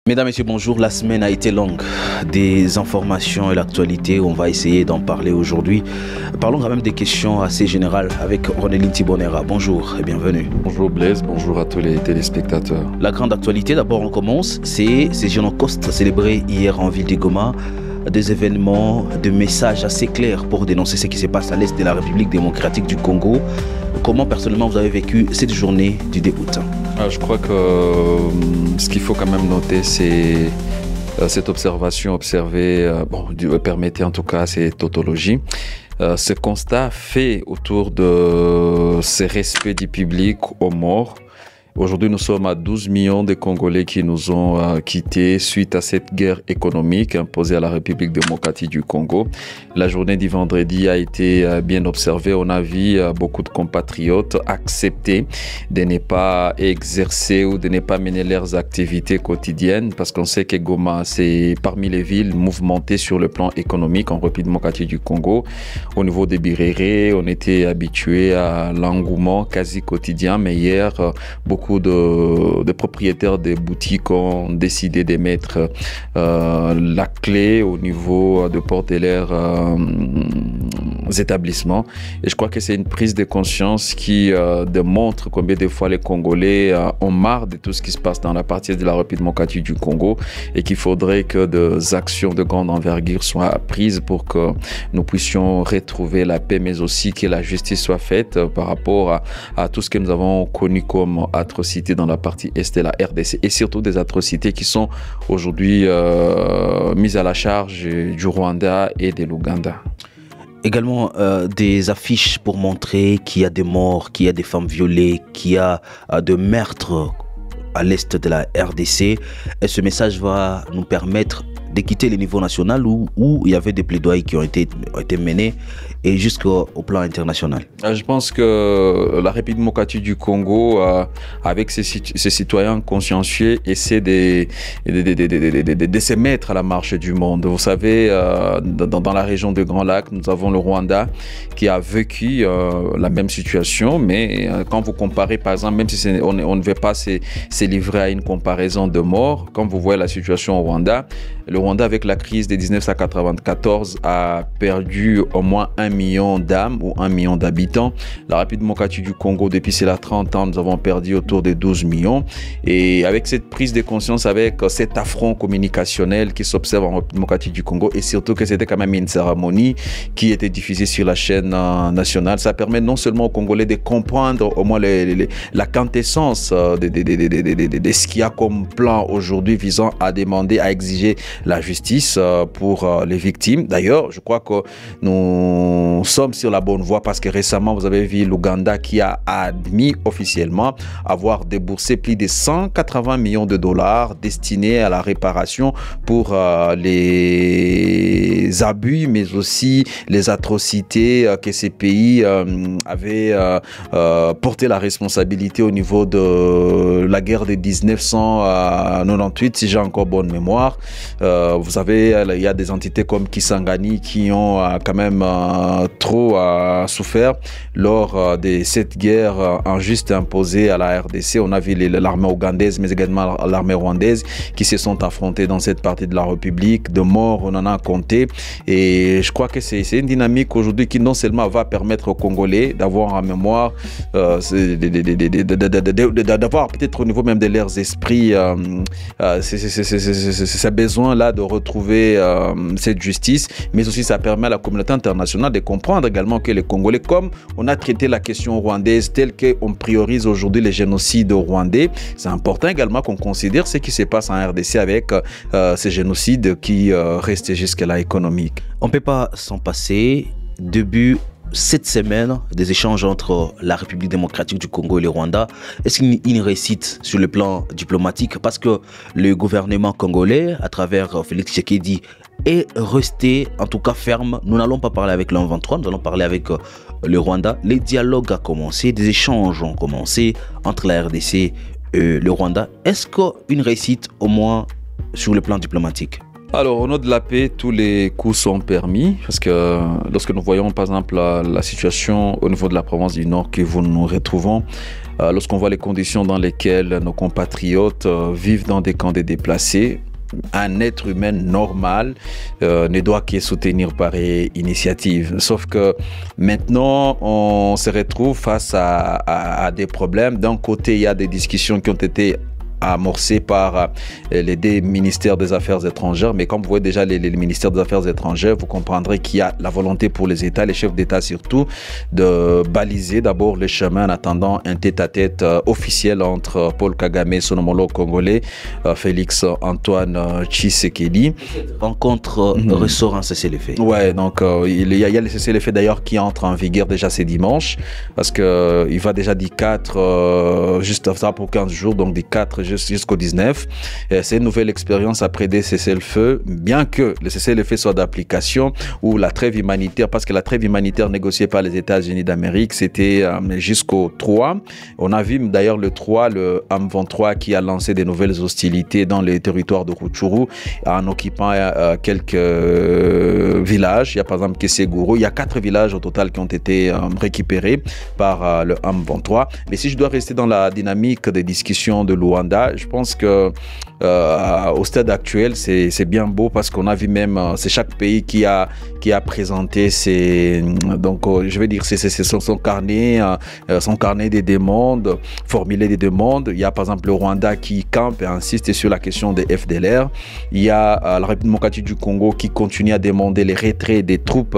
Mesdames, Messieurs, bonjour. La semaine a été longue. Des informations et l'actualité, on va essayer d'en parler aujourd'hui. Parlons quand même des questions assez générales avec Ronelin Tibonera. Bonjour et bienvenue. Bonjour Blaise, bonjour à tous les téléspectateurs. La grande actualité, d'abord on commence, c'est ces Génocostes célébrés hier en ville de Goma. Des événements, des messages assez clairs pour dénoncer ce qui se passe à l'est de la République démocratique du Congo. Comment personnellement vous avez vécu cette journée du début? Je crois que ce qu'il faut quand même noter, c'est cette observation permettez en tout cas cette tautologie. Ce constat fait autour de ce respect du public aux morts. Aujourd'hui, nous sommes à 12 millions de Congolais qui nous ont quittés suite à cette guerre économique imposée à la République démocratique du Congo. La journée du vendredi a été bien observée. On a vu beaucoup de compatriotes accepter de ne pas exercer ou de ne pas mener leurs activités quotidiennes parce qu'on sait que Goma, c'est parmi les villes mouvementées sur le plan économique en République démocratique du Congo. Au niveau des birérés, on était habitué à l'engouement quasi quotidien, mais hier, beaucoup de propriétaires des boutiques ont décidé de mettre la clé au niveau de porter leurs établissements. Et je crois que c'est une prise de conscience qui démontre combien de fois les Congolais ont marre de tout ce qui se passe dans la partie de la République démocratique du Congo et qu'il faudrait que des actions de grande envergure soient prises pour que nous puissions retrouver la paix, mais aussi que la justice soit faite par rapport à tout ce que nous avons connu comme atrocités dans la partie est de la RDC et surtout des atrocités qui sont aujourd'hui mises à la charge du Rwanda et de l'Ouganda. Également des affiches pour montrer qu'il y a des morts, qu'il y a des femmes violées, qu'il y a de meurtres à l'est de la RDC. Et ce message va nous permettre de quitter le niveau national où il y avait des plaidoyers qui ont été menés et jusqu'au plan international. Je pense que la République démocratique du Congo, avec ses citoyens consciencieux, essaie de se mettre à la marche du monde. Vous savez, dans la région de Grand Lac, nous avons le Rwanda qui a vécu la même situation, mais quand vous comparez, par exemple, même si on ne veut pas se livrer à une comparaison de morts, quand vous voyez la situation au Rwanda, le Rwanda, avec la crise de 1994, a perdu au moins 1 million d'âmes ou 1 million d'habitants. La République démocratique du Congo, depuis cela 30 ans, nous avons perdu autour de 12 millions. Et avec cette prise de conscience, avec cet affront communicationnel qui s'observe en République démocratique du Congo, et surtout que c'était quand même une cérémonie qui était diffusée sur la chaîne nationale, ça permet non seulement aux Congolais de comprendre au moins la quintessence de ce qu'il y a comme plan aujourd'hui visant à demander, à exiger la justice pour les victimes. D'ailleurs, je crois que nous sommes sur la bonne voie parce que récemment, vous avez vu l'Ouganda qui a admis officiellement avoir déboursé plus de 180 millions de dollars destinés à la réparation pour les abus, mais aussi les atrocités que ces pays avaient porté la responsabilité au niveau de la guerre de 1998, si j'ai encore bonne mémoire. Vous savez, il y a des entités comme Kisangani qui ont quand même trop souffert lors de cette guerre injuste imposée à la RDC. On a vu l'armée ougandaise, mais également l'armée rwandaise qui se sont affrontées dans cette partie de la République. De morts, on en a compté. Et je crois que c'est une dynamique aujourd'hui qui non seulement va permettre aux Congolais d'avoir en mémoire, d'avoir peut-être au niveau même de leurs esprits, ce besoin-là de retrouver cette justice, mais aussi ça permet à la communauté internationale de comprendre également que les Congolais, comme on a traité la question rwandaise telle qu'on priorise aujourd'hui les génocides rwandais, c'est important également qu'on considère ce qui se passe en RDC avec ces génocides qui restent jusque-là économiques. On ne peut pas s'en passer. Début cette semaine, des échanges entre la République démocratique du Congo et le Rwanda. Est-ce une réussite sur le plan diplomatique? Parce que le gouvernement congolais, à travers Félix Tshisekedi, est resté en tout cas ferme. Nous n'allons pas parler avec l'M23, nous allons parler avec le Rwanda. Les dialogues ont commencé, des échanges ont commencé entre la RDC et le Rwanda. Est-ce qu'une réussite au moins sur le plan diplomatique? Alors, au nom de la paix, tous les coups sont permis parce que lorsque nous voyons par exemple la situation au niveau de la province du Nord que nous nous retrouvons, lorsqu'on voit les conditions dans lesquelles nos compatriotes vivent dans des camps de déplacés, un être humain normal ne doit que soutenir pareille initiative. Sauf que maintenant, on se retrouve face à des problèmes. D'un côté, il y a des discussions qui ont été amorcé par les deux ministères des Affaires étrangères. Mais comme vous voyez déjà les ministères des Affaires étrangères, vous comprendrez qu'il y a la volonté pour les États, les chefs d'État surtout, de baliser d'abord le chemin en attendant un tête-à-tête officiel entre Paul Kagame et son homologue congolais, Félix Antoine Tshisekedi. Rencontre ressort un cessez-le-feu. Ouais, donc il y a le cessez-le-feu d'ailleurs qui entre en vigueur déjà ce dimanche, parce qu'il va déjà du 4, juste ça pour 15 jours, donc du 4 jusqu'au 19. C'est une nouvelle expérience après des cessez-le-feu, bien que le cessez-le-feu soit d'application ou la trêve humanitaire, parce que la trêve humanitaire négociée par les États-Unis d'Amérique, c'était jusqu'au 3. On a vu d'ailleurs le 3, le M23 qui a lancé des nouvelles hostilités dans les territoires de Rutshuru en occupant quelques villages. Il y a par exemple Keseguru, il y a 4 villages au total qui ont été récupérés par le M23. Mais si je dois rester dans la dynamique des discussions de Luanda, je pense que au stade actuel, c'est bien beau parce qu'on a vu même, c'est chaque pays qui a présenté donc je vais dire son carnet des demandes, formulé des demandes. Il y a par exemple le Rwanda qui campe et insiste sur la question des FDLR. Il y a la République démocratique du Congo qui continue à demander les retraits des troupes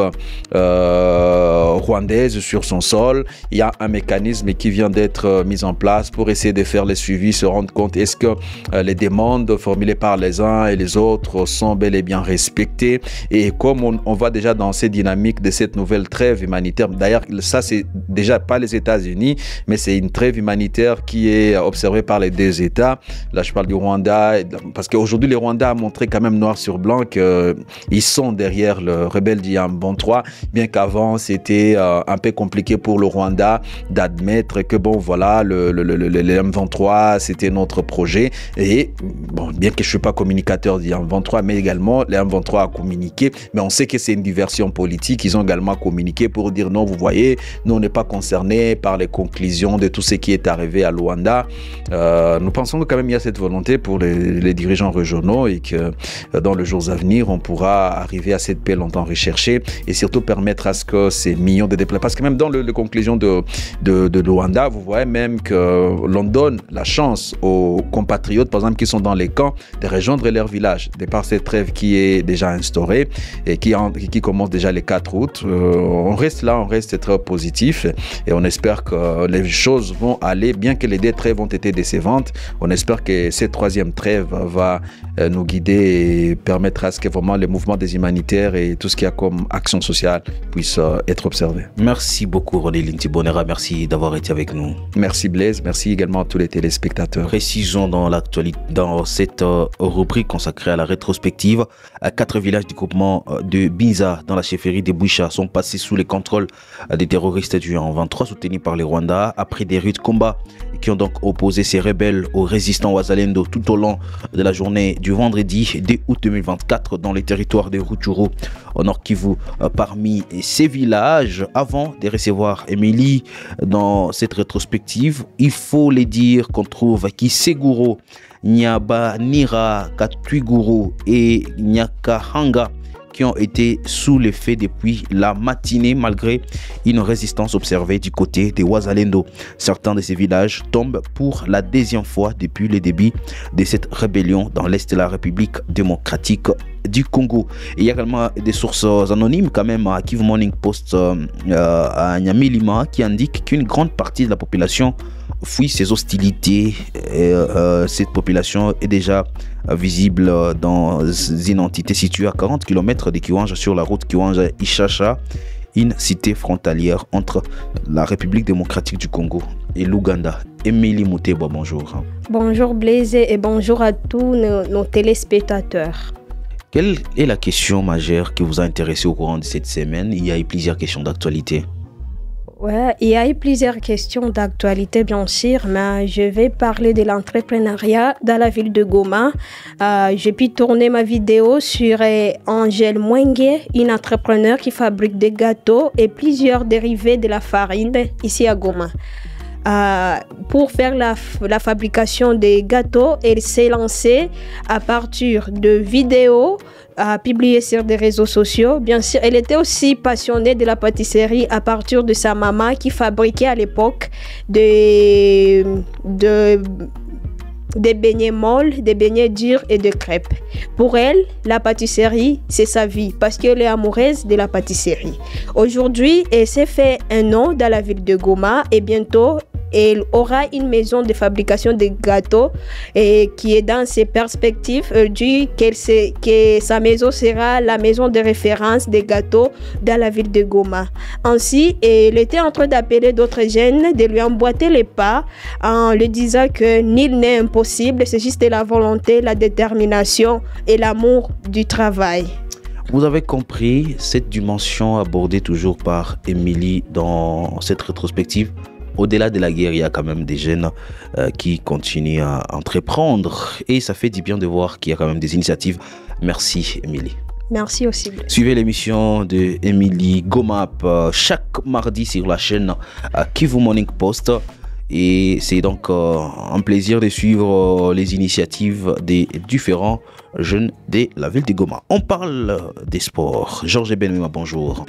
rwandaises sur son sol. Il y a un mécanisme qui vient d'être mis en place pour essayer de faire le suivi, se rendre compte est-ce que les demandes formulées par les uns et les autres sont bel et bien respectées. Et comme on va déjà dans ces dynamiques de cette nouvelle trêve humanitaire, d'ailleurs ça c'est déjà pas les États-Unis, mais c'est une trêve humanitaire qui est observée par les deux États. Là je parle du Rwanda, parce qu'aujourd'hui le Rwanda a montré quand même noir sur blanc qu'ils sont derrière le rebelle du M23, bien qu'avant c'était un peu compliqué pour le Rwanda d'admettre que bon voilà le M23 c'était notre projet. Et bon, bien que je ne suis pas communicateur du M23, mais également le M23 a communiqué, mais on sait que c'est une diversion politique. Ils ont également communiqué pour dire non, vous voyez, nous on n'est pas concernés par les conclusions de tout ce qui est arrivé à Luanda. Nous pensons que quand même il y a cette volonté pour les dirigeants régionaux et que dans les jours à venir, on pourra arriver à cette paix longtemps recherchée et surtout permettre à ce que ces millions de déplacés, parce que même dans les conclusions de Luanda, vous voyez même que l'on donne la chance aux compatriotes, par exemple, qui sont dans les camps, de rejoindre leur village, de par cette trêve qui est déjà instaurée et qui commence déjà le 4 août. On reste là, on reste très positif et on espère que les choses vont aller, bien que les deux trêves ont été décevantes. On espère que cette troisième trêve va nous guider et permettre à ce que vraiment les mouvements des humanitaires et tout ce qu'il y a comme action sociale puissent être observés. Merci beaucoup René Lintibonera, merci d'avoir été avec nous. Merci Blaise, merci également à tous les téléspectateurs. Précisons dans l'actualité, dans cette rubrique consacrée à la rétrospective, 4 villages du groupement de Binza dans la chefferie de Bouicha sont passés sous les contrôles des terroristes du M23 soutenus par les Rwandais après des rudes combats qui ont donc opposé ces rebelles aux résistants Wazalendo tout au long de la journée du vendredi 2 août 2024 dans les territoires de Rutshuru au Nord Kivu. Parmi ces villages, avant de recevoir Émilie dans cette rétrospective, il faut les dire qu'on trouve Kiseguro, Nyabanira, Katwiguru et Nyakahanga qui ont été sous l'effet depuis la matinée malgré une résistance observée du côté des Wazalendo. Certains de ces villages tombent pour la deuxième fois depuis le début de cette rébellion dans l'est de la République démocratique du Congo. Il y a également des sources anonymes quand même à Kivu Morning Post à Nyamilima qui indiquent qu'une grande partie de la population fuit ces hostilités. Cette population est déjà visible dans une entité située à 40 km de Kiwanja sur la route Kiwanja-Ishasha, une cité frontalière entre la République démocratique du Congo et l'Ouganda. Émilie Mouteba, bonjour. Bonjour Blaise et bonjour à tous nos téléspectateurs. Quelle est la question majeure qui vous a intéressé au courant de cette semaine? Il y a eu plusieurs questions d'actualité. Ouais, il y a eu plusieurs questions d'actualité, bien sûr, mais je vais parler de l'entrepreneuriat dans la ville de Goma. J'ai pu tourner ma vidéo sur Angèle Mwengue, une entrepreneur qui fabrique des gâteaux et plusieurs dérivés de la farine ici à Goma. Pour faire la fabrication des gâteaux, elle s'est lancée à partir de vidéos publiées sur des réseaux sociaux. Bien sûr, elle était aussi passionnée de la pâtisserie à partir de sa maman qui fabriquait à l'époque des beignets molles, des beignets durs et des crêpes. Pour elle, la pâtisserie, c'est sa vie parce qu'elle est amoureuse de la pâtisserie. Aujourd'hui, elle s'est fait un nom dans la ville de Goma et bientôt, elle aura une maison de fabrication de gâteaux et qui est dans ses perspectives. Elle dit que sa maison sera la maison de référence des gâteaux dans la ville de Goma. Ainsi, elle était en train d'appeler d'autres jeunes de lui emboîter les pas en lui disant que nul n'est impossible, c'est juste la volonté, la détermination et l'amour du travail. Vous avez compris cette dimension abordée toujours par Émilie dans cette rétrospective. Au-delà de la guerre, il y a quand même des jeunes qui continuent à entreprendre et ça fait du bien de voir qu'il y a quand même des initiatives. Merci Émilie. Merci aussi. Suivez l'émission de Émilie Gomap chaque mardi sur la chaîne Kivu Morning Post. Et c'est donc un plaisir de suivre les initiatives des différents jeunes de la ville de Goma. On parle des sports. Georges Benouima, bonjour.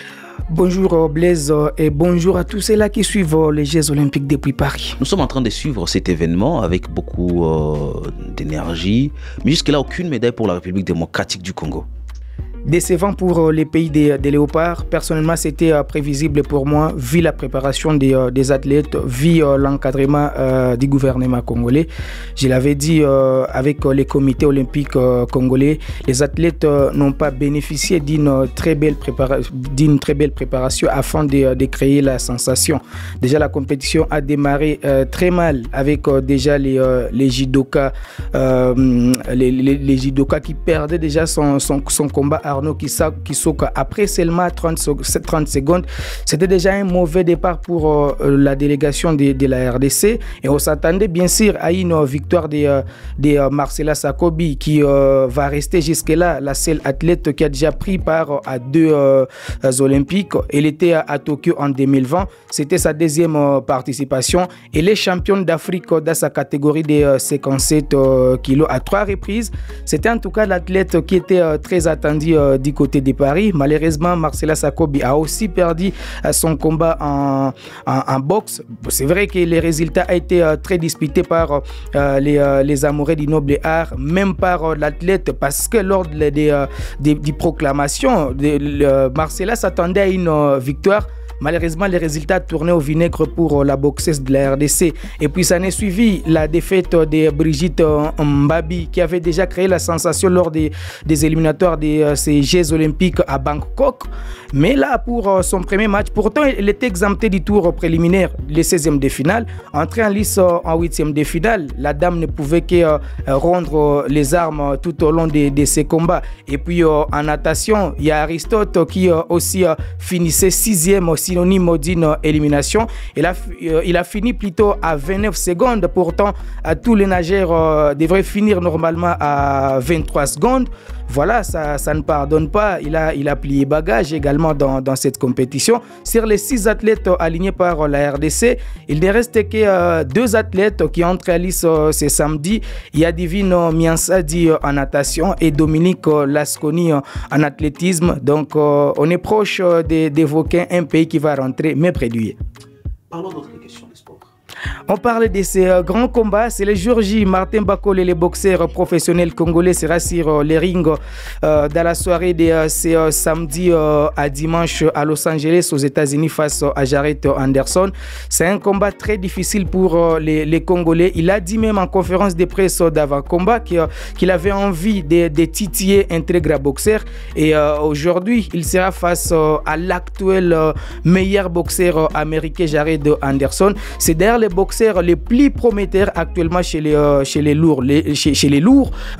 Bonjour Blaise et bonjour à tous ceux-là qui suivent les Jeux Olympiques depuis Paris. Nous sommes en train de suivre cet événement avec beaucoup d'énergie. Mais jusque-là, aucune médaille pour la République démocratique du Congo. Décevant pour les pays des léopards. Personnellement, c'était prévisible pour moi, vu la préparation des athlètes, vu l'encadrement du gouvernement congolais. Je l'avais dit avec les comités olympiques congolais, les athlètes n'ont pas bénéficié d'une très belle préparation afin de créer la sensation. Déjà, la compétition a démarré très mal avec déjà les judokas, les judokas qui perdaient déjà son combat. Arnaud Kisoka, après seulement 30 secondes, c'était déjà un mauvais départ pour la délégation de la RDC et on s'attendait bien sûr à une victoire de Marcela Sakobi qui va rester jusque-là la seule athlète qui a déjà pris part à 2 Olympiques. Elle était à Tokyo en 2020, c'était sa deuxième participation. Elle est championne d'Afrique dans sa catégorie de 57 kilos à 3 reprises. C'était en tout cas l'athlète qui était très attendu du côté de Paris. Malheureusement, Marcela Sakobi a aussi perdu son combat en boxe. C'est vrai que les résultats ont été très disputés par les amoureux du noble art, même par l'athlète, parce que lors des proclamations, Marcela s'attendait à une victoire. Malheureusement, les résultats tournaient au vinaigre pour la boxeuse de la RDC. Et puis, ça n'est suivi la défaite de Brigitte Mbabi, qui avait déjà créé la sensation lors des éliminatoires de ces Jeux Olympiques à Bangkok. Mais là, pour son premier match, pourtant, elle était exemptée du tour préliminaire, les 16e de finale. Entrée en lice en 8e de finale, la dame ne pouvait que rendre les armes tout au long de ses combats. Et puis, en natation, il y a Aristote qui aussi finissait 6e, synonyme d'une élimination. Il a fini plutôt à 29 secondes. Pourtant, tous les nageurs devraient finir normalement à 23 secondes. Voilà, ça ne pardonne pas. Il a plié bagage également dans cette compétition. Sur les 6 athlètes alignés par la RDC, il ne reste que 2 athlètes qui entrent à lice ce samedi. Il y a Divine Miansadi en natation et Dominique Lasconi en athlétisme. Donc, on est proche d'évoquer un pays qui va rentrer, mais près du. Parlons d'autres questions de sport. On parle de ces grands combats. C'est le jour J. Martin Bakole, le boxeur professionnel congolais, sera sur les rings dans la soirée de ce samedi à dimanche à Los Angeles, aux États-Unis, face à Jarrett Anderson. C'est un combat très difficile pour les Congolais. Il a dit même en conférence de presse d'avant-combat qu'il avait envie de titiller un très grand boxeur. Et aujourd'hui, il sera face à l'actuel meilleur boxeur américain, Jarrett Anderson. C'est d'ailleurs le boxeurs les plus prometteurs actuellement chez les lourds,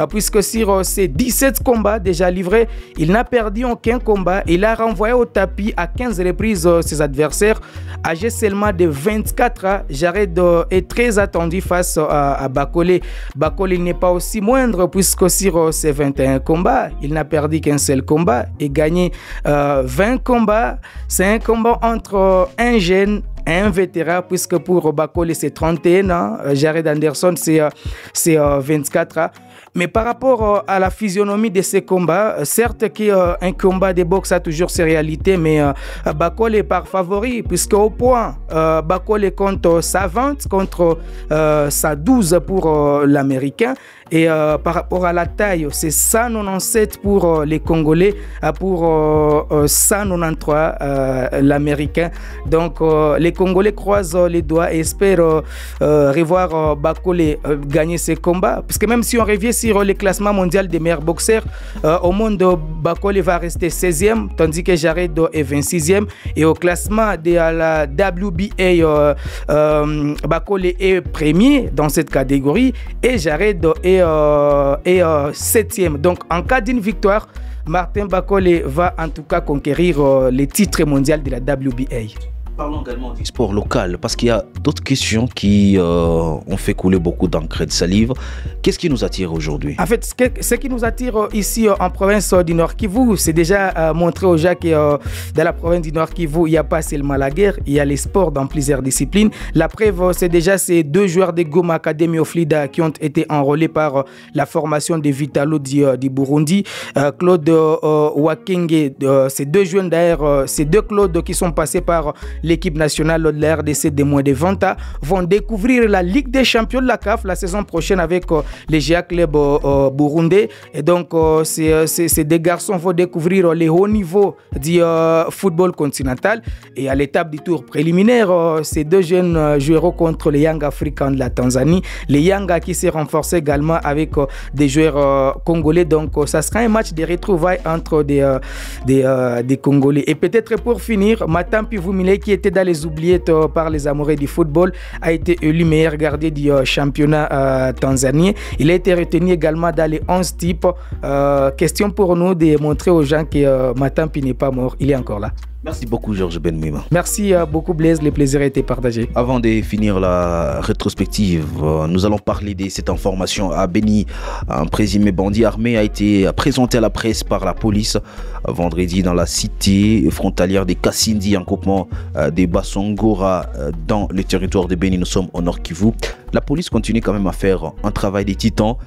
puisque sur ses 17 combats déjà livrés, il n'a perdu aucun combat. Il a renvoyé au tapis à 15 reprises ses adversaires. Âgé seulement de 24 ans, Jared est très attendu face à Bakole. Bakole n'est pas aussi moindre puisque sur ses 21 combats, il n'a perdu qu'un seul combat et gagné 20 combats. C'est un combat entre un jeune et un vétéran, puisque pour Bakole c'est 31 ans, Jared Anderson c'est 24 ans. Mais par rapport à la physionomie de ces combats, certes qu'un combat de boxe a toujours ses réalités, mais Bakole est par favori, puisque au point, Bakole compte sa 20 contre sa 12 pour l'Américain. Et par rapport à la taille, c'est 197 pour les Congolais, pour 193 l'Américain. Donc les Congolais croisent les doigts et espèrent revoir Bakole gagner ses combats. Parce que même si on revient sur le classement mondial des meilleurs boxeurs, au monde, Bakole va rester 16e, tandis que Jared est 26e. Et au classement de la WBA, Bakole est premier dans cette catégorie et Jared est 7e. Donc en cas d'une victoire, Martin Bakole va en tout cas conquérir les titres mondiaux de la WBA. Parlons également du sport local, parce qu'il y a d'autres questions qui ont fait couler beaucoup d'encre et de salive. Qu'est-ce qui nous attire aujourd'hui? En fait, ce qui nous attire ici en province du Nord Kivu, c'est déjà montré aux gens que dans la province du Nord Kivu, il n'y a pas seulement la guerre, il y a les sports dans plusieurs disciplines. La preuve, c'est déjà ces 2 joueurs de Goma Academy of Leader qui ont été enrôlés par la formation de Vitalo du Burundi. Claude Wakenge, ces 2 jeunes d'ailleurs, ces 2 Claude qui sont passés par l'équipe nationale de la RDC des moins de 20 ans vont découvrir la Ligue des champions de la CAF la saison prochaine avec les GA Club burundais. Et donc, ces 2 garçons vont découvrir les hauts niveaux du football continental. Et à l'étape du tour préliminaire, ces 2 jeunes joueront contre les Young Africans de la Tanzanie. Les Yanga qui s'est renforcé également avec des joueurs congolais. Donc, ça sera un match de retrouvailles entre des Congolais. Et peut-être pour finir, Matampi Vumile, qui était dans les oubliettes par les amoureux du football, a été élu meilleur gardien du championnat tanzanien. Il a été retenu également dans les 11 types. Question pour nous de montrer aux gens que Matampi n'est pas mort, il est encore là. Merci beaucoup Georges Benmouima. Merci beaucoup Blaise, le plaisir a été partagé. Avant de finir la rétrospective, nous allons parler de cette information à Beni. Un présumé bandit armé a été présenté à la presse par la police vendredi dans la cité frontalière des Kassindi, en groupement des Bassongora dans le territoire de Beni. Nous sommes au Nord Kivu. La police continue quand même à faire un travail des titans,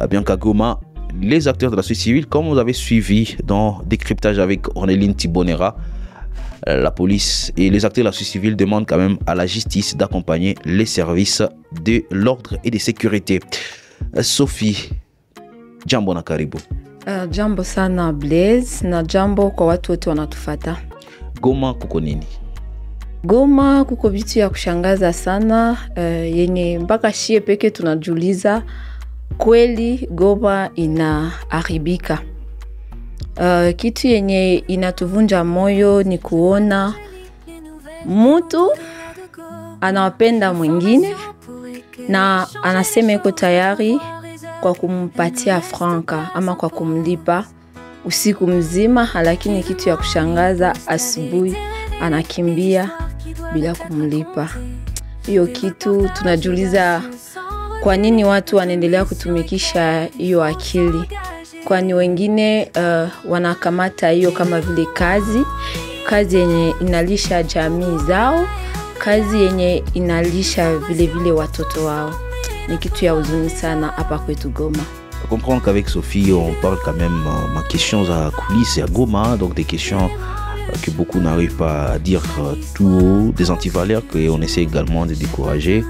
bien qu'à Goma, les acteurs de la société civile, comme vous avez suivi dans Décryptage avec Orneline Thibonera, la police et les acteurs de la société civile demandent quand même à la justice d'accompagner les services de l'ordre et de sécurité. Sophie, jambo na karibu. Jambo sana Blaise, na jambo kwa watu wote wanatufata. Goma kuko nini? Goma kuko vitu ya kushangaza sana, yenye mpaka shie peke tunajiuliza kweli Goma inaharibika. Kitu yenye inatuvunja moyo ni kuona mtu anawapenda mwingine na anasema yuko tayari kwa kumpatia franka ama kwa kumlipa usiku mzima, lakini kitu ya kushangaza asubuhi anakimbia bila kumlipa. Hiyo kitu tunajiuliza kwa nini watu wanaendelea kutumikisha hiyo akili. Kwani wengine wanakamata hiyo kama vile kazi yenye inalisha jamii zao, kazi yenye inalisha vile watoto wao. Ni kitu ya huzuni sana hapa kwetu Goma. Comprendre qu'avec Sophie, on parle quand même ma questions à coulisses et à Goma, donc des questions que beaucoup n'arrivent pas à dire tout haut, des antivaleurs qu'on essaie également de décourager.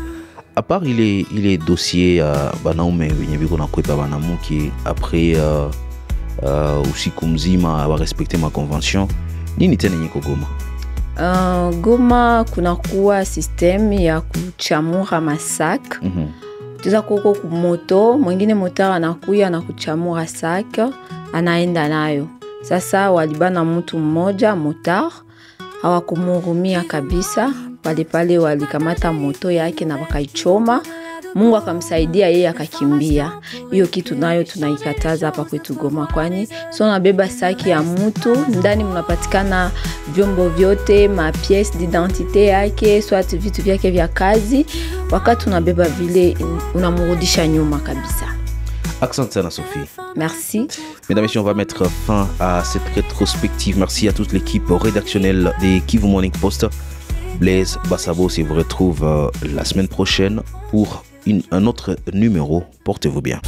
À part il est dossier banaume wenye na kwepa banamu qui après usiku mzima wa respecter ma convention, nini tena nyiko Goma? Goma kuna kuwa system ya kuchamura masak. Tuza koko kumoto, mwingine motara anakuya na kuchamura sak, anaenda nayo. Sasa walibana mtu mmoja motar, hawakumhurumia kabisa, pale walikamata moto yake na wakaichoma. Mungu akamsaidia yeye akakimbia. Hiyo kitu nayo tunaikataza hapa kwetu Goma, kwani sio unabeba saki ya mtu, ndani mnapatikana vyombo vyote, ma pièce d'identité yake, soit vitu vyake vya kazi. Wakati unabeba vile unamrudisha nyuma kabisa. Accent sana Sophie. Merci. Mesdames et messieurs, on va mettre fin à cette rétrospective. Merci à toute l'équipe rédactionnelle des Kivu Morning Post. Blaise Bassabo se vous retrouve la semaine prochaine pour un autre numéro. Portez-vous bien.